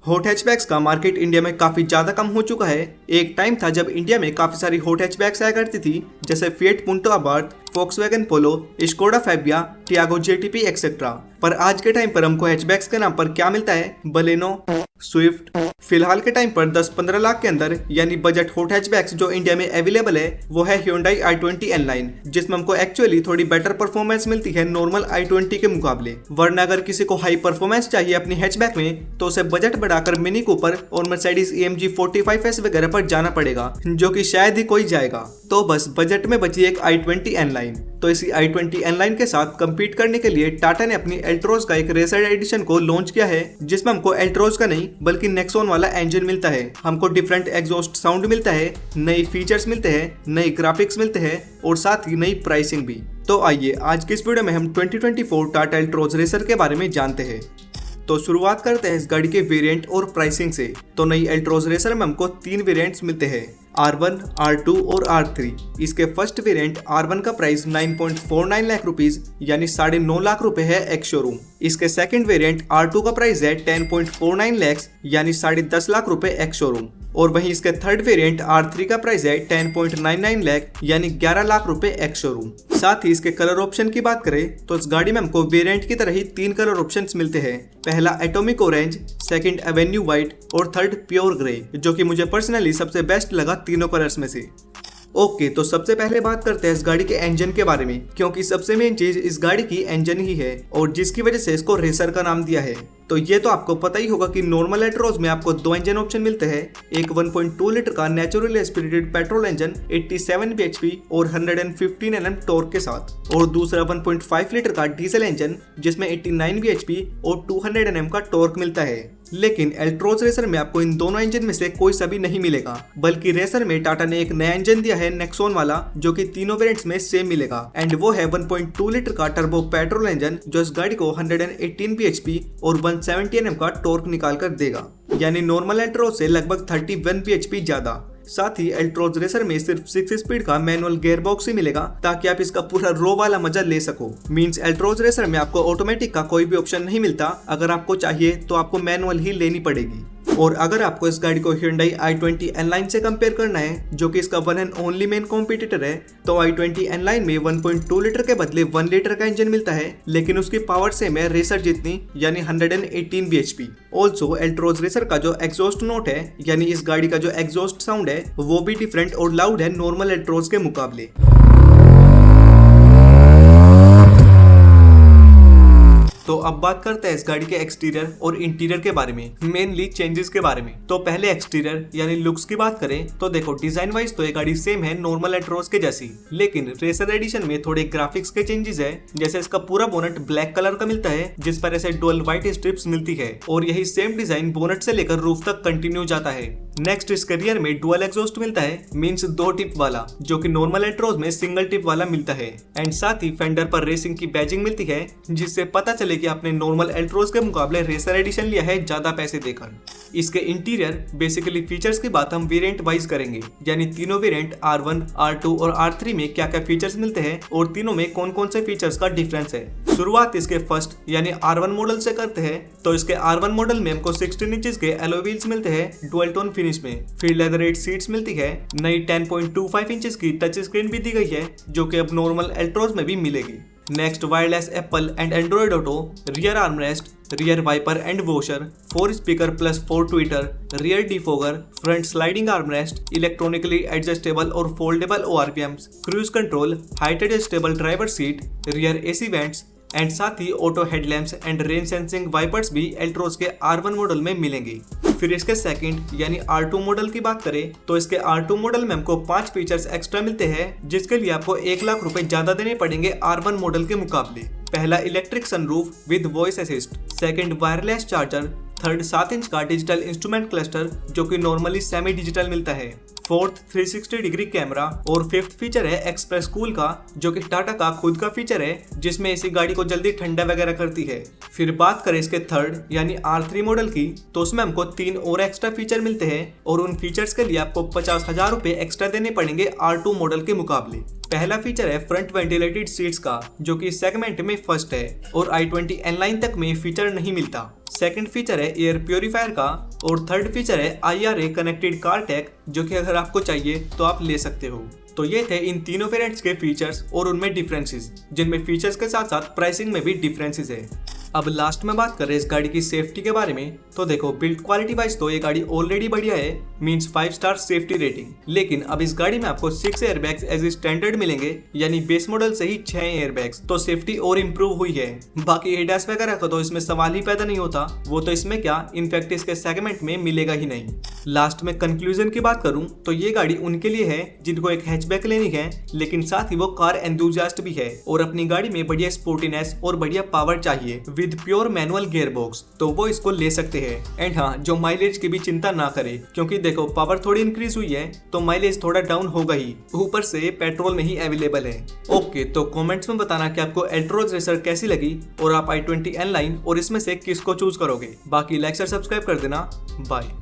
Hot hatchbacks का market India में काफी ज्यादा कम हो चुका है। एक टाइम था जब इंडिया में काफी सारी हॉट हैचबैक्स आया करती थी, जैसे Fiat Punto Abarth, Volkswagen Polo, Skoda Fabia, Tiago JTP etcetera. पर आज के टाइम पर हमको हैचबैक्स के नाम पर क्या मिलता है? Baleno, Swift. फिलहाल के टाइम पर 10-15 लाख के अंदर यानी बजट हॉट हैचबैक्स जो इंडिया में अवेलेबल है वो है Hyundai i20 N9, जिसमें हमको एक्चुअली थोड़ी बेटर परफॉर्मेंस मिलती है नॉर्मल i20 के मुकाबले। वरना अगर किसी को हाई परफॉर्मेंस चाहिए अपनी हैचबैक में तो उसे बजट बढ़ाकर मिनी कूपर और मर्सिडीज AMG 45S वगैरह पर जाना पड़ेगा, जो कि शायद ही कोई जाएगा। तो बस बजट में बची एक i20 N9। तो इसी i20 N9 के साथ compete करने के लिए टाटा ने अपनी एल्ट्रोज का एक रेसर एडिशन को लॉन्च किया है, जिसमें हमको एल्ट्रोज का नहीं बल्कि नेक्सॉन वाला इंजन मिलता है। हमको डिफरेंट एग्जॉस्ट साउंड मिलता है, नई फीचर्स मिलते हैं, नई ग्राफिक्स मिलते हैं और साथ ही नई प्राइसिंग भी। तो आइए आज की इस वीडियो में हम 2024 टाटा एल्ट्रोज रेसर के बारे में जानते हैं। तो शुरुआत करते हैं इस गाड़ी के वेरिएंट और प्राइसिंग से। तो नई एल्ट्रोज रेसर में हमको 3 वेरिएंट्स मिलते हैं, R1, R2 और R3। इसके फर्स्ट वेरिएंट R1 का प्राइस 9.49 लाख रुपीस यानी 9.5 लाख रुपए है एक्स शोरूम। इसके सेकंड वेरिएंट R2 का प्राइस है 10.49 लाख यानी 10.5 लाख रुपए एक्स शोरूम। और वहीं इसके थर्ड वेरिएंट R3 का प्राइस है 10.99 लाख यानी 11 लाख रुपए एक्स शोरूम। साथ ही इसके कलर ऑप्शन की बात करें तो इस गाड़ी में हमको वेरिएंट की तरह ही 3 कलर ऑप्शंस मिलते हैं। पहला atomic orange, second Avenue white और थर्ड प्योर ग्रे, जो कि मुझे पर्सनली सबसे बेस्ट लगा तीनों कलर्स में से। ओके, तो सबसे पहले बात करते हैं इस गाड़ी के इंजन के बारे में, क्योंकि सबसे मेन चीज इस गाड़ी की इंजन ही है और जिसकी वजह से इसको रेसर का नाम दिया है। तो ये तो आपको पता ही होगा कि नॉर्मल एल्ट्रोज में आपको 2 इंजन ऑप्शन मिलते हैं, एक 1.2 लीटर का naturally aspirated petrol engine 87 bhp और 115 Nm टॉर्क के साथ, और दूसरा 1.5 लीटर का डीजल इंजन जिसमें 89 bhp और 200 Nm का टॉर्क मिलता है। लेकिन एल्ट्रोज रेसर में आपको इन दोनों इंजन में से कोई सा भी नहीं मिलेगा, बल्कि रेसर में टाटा ने एक नया इंजन दिया है नेक्सॉन वाला, जो कि तीनों वेरिएंट्स में सेम मिलेगा। एंड वो है 1.2 लीटर का टर्बो पेट्रोल इंजन, जो इस गाड़ी को 118 bhp और 170 Nm का टॉर्क निकाल कर देगा, यानी नॉर्मल एल्ट्रोज से लगभग 31 bhp ज्यादा। साथ ही एल्ट्रोज रेसर में सिर्फ 6 स्पीड का मैनुअल गियर बॉक्स ही मिलेगा, ताकि आप इसका पूरा रो वाला मजा ले सको। मींस एल्ट्रोज रेसर में आपको ऑटोमेटिक का कोई भी ऑप्शन नहीं मिलता, अगर आपको चाहिए तो आपको मैनुअल ही लेनी पड़ेगी। और अगर आपको इस गाड़ी को Hyundai i20 N9 से कंपेयर करना है, जो कि इसका one and only main competitor है, तो i20 N9 में 1.2 लीटर के बदले 1 लीटर का इंजन मिलता है, लेकिन उसकी पावर सेम है रेसर जितनी, यानी 118 bhp। ऑल्सो एल्ट्रोज रेसर का जो एग्जॉस्ट नोट है, यानी इस गाड़ी का जो एग्जॉस्ट साउंड है, वो भी डिफरेंट और लाउड है नॉर्मल एल्ट्रोज के मुकाबले। तो अब बात करते हैं इस गाड़ी के एक्सटीरियर और इंटीरियर के बारे में, मेनली चेंजेस के बारे में। तो पहले एक्सटीरियर यानी लुक्स की बात करें तो देखो, डिजाइन वाइज तो ये गाड़ी सेम है नॉर्मल एल्ट्रोज के जैसी, लेकिन रेसर एडिशन में थोड़े ग्राफिक्स के चेंजेस है। जैसे इसका पूरा बोनट ब्लैक कलर का मिलता है, जिस पर ऐसे डुअल व्हाइट स्ट्रिप्स मिलती है, और यही सेम डिजाइन बोनट से लेकर रूफ तक कंटिन्यू जाता है। नेक्स्ट इसके रियर में डुअल एग्जॉस्ट मिलता है, मींस 2 टिप वाला, जो कि नॉर्मल एल्ट्रोज में सिंगल टिप वाला मिलता है। एंड साथ ही फेंडर पर रेसिंग की बैजिंग मिलती है, जिससे पता चले कि आपने नॉर्मल एल्ट्रोज के मुकाबले रेसर एडिशन लिया है ज्यादा पैसे देकर। इसके इंटीरियर बेसिकली फीचर्स की बात हम वेरिएंट वाइज करेंगे, यानी तीनों वेरिएंट R1, R2 और R3 में क्या क्या फीचर्स मिलते हैं और तीनों में कौन कौन से फीचर्स का डिफरेंस है। शुरुआत इसके फर्स्ट यानी R1 मॉडल से करते हैं। तो इसके R1 मॉडल में हमको 16 इंचेस के एलॉय व्हील्स मिलते हैं डुअल टोन फिनिश में, फिर लेदर सीट्स मिलती है, नई 10.25 इंचेस की टच स्क्रीन भी दी गई है, जो कि अब नॉर्मल एल्ट्रोज में भी मिलेगी। Next wireless Apple and Android auto, rear armrest, rear wiper and washer, 4 speaker plus 4 tweeter, rear defogger, front sliding armrest, electronically adjustable और foldable ORVMs, cruise control, height adjustable driver seat, rear AC vents, and साथ ही auto headlamps and rain sensing wipers भी Altroz के R1 model में मिलेंगी। फिर इसके second यानी R2 मॉडल की बात करें तो इसके R2 मॉडल में हमको 5 फीचर्स एक्स्ट्रा मिलते हैं, जिसके लिए आपको 1 लाख रुपए ज्यादा देने पड़ेंगे R1 मॉडल के मुकाबले। पहला electric sunroof with voice assist, second wireless charger, third 7 inch का डिजिटल इंस्ट्रूमेंट क्लस्टर, जो कि नॉर्मली सेमी डिजिटल मिलता है, फोर्थ 360 डिग्री कैमरा और फिफ्थ फीचर है एक्सप्रेस कूल का, जो कि टाटा का खुद का फीचर है जिसमें इसी गाड़ी को जल्दी ठंडा वगैरह करती है। फिर बात करें इसके थर्ड यानी R3 मॉडल की, तो उसमें हमको 3 और एक्स्ट्रा फीचर मिलते हैं और उन फीचर्स के लिए आपको 50,000 रुपए एक्स्ट्रा देने पड़ेंगे R2 मॉडल के मुकाबले। पहला फीचर है फ्रंट वेंटिलेटेड सीट्स का, जो कि इस सेगमेंट में फर्स्ट है और i20 N-Line तक में फीचर नहीं मिलता। सेकंड फीचर है एयर प्योरीफायर का और थर्ड फीचर है IRA कनेक्टेड कार टैग, जो कि अगर आपको चाहिए तो आप ले सकते हो। तो ये थे इन तीनों वेरिएंट्स के फीचर्स और उनमें डिफरेंसेस, जिनमें फीचर्स के साथ साथ प्राइसिंग में भी डिफरेंसेस है। अब लास्ट में बात करें इस गाड़ी की सेफ्टी के बारे में, तो देखो बिल्ड क्वालिटी वाइज तो ये गाड़ी ऑलरेडी बढ़िया है, मींस 5 स्टार सेफ्टी रेटिंग। लेकिन अब इस गाड़ी में आपको 6 एयरबैग्स एज स्टैंडर्ड मिलेंगे, यानी बेस मॉडल से ही 6 एयरबैग्स, तो सेफ्टी और इम्प्रूव हुई है। बाकी एडास वगैरह का तो इसमें सवाल ही पैदा नहीं होता, वो तो इसमें क्या इनफैक्ट इसके सेगमेंट में मिलेगा ही नहीं। लास्ट में कंक्लूजन की बात करूं तो ये गाड़ी उनके लिए है जिनको एक हैचबैक लेनी है, लेकिन साथ ही वो कार एंथुसियास्ट भी है और अपनी गाड़ी में बढ़िया स्पोर्टीनेस और बढ़िया पावर चाहिए विद प्योर मैनुअल गियरबॉक्स, तो वो इसको ले सकते हैं। एंड हाँ, जो माइलेज की भी चिंता ना करे, क्योंकि देखो पावर थोड़ी इंक्रीज हुई है तो माइलेज थोड़ा डाउन होगा ही, ऊपर से पेट्रोल में ही अवेलेबल है। ओके, तो कमेंट्स में बताना कि आपको एल्ट्रोज रेसर कैसी लगी और आप i20 N-Line और इसमें से किसको चूज करोगे। बाकी लाइक और सब्सक्राइब कर देना। बाय।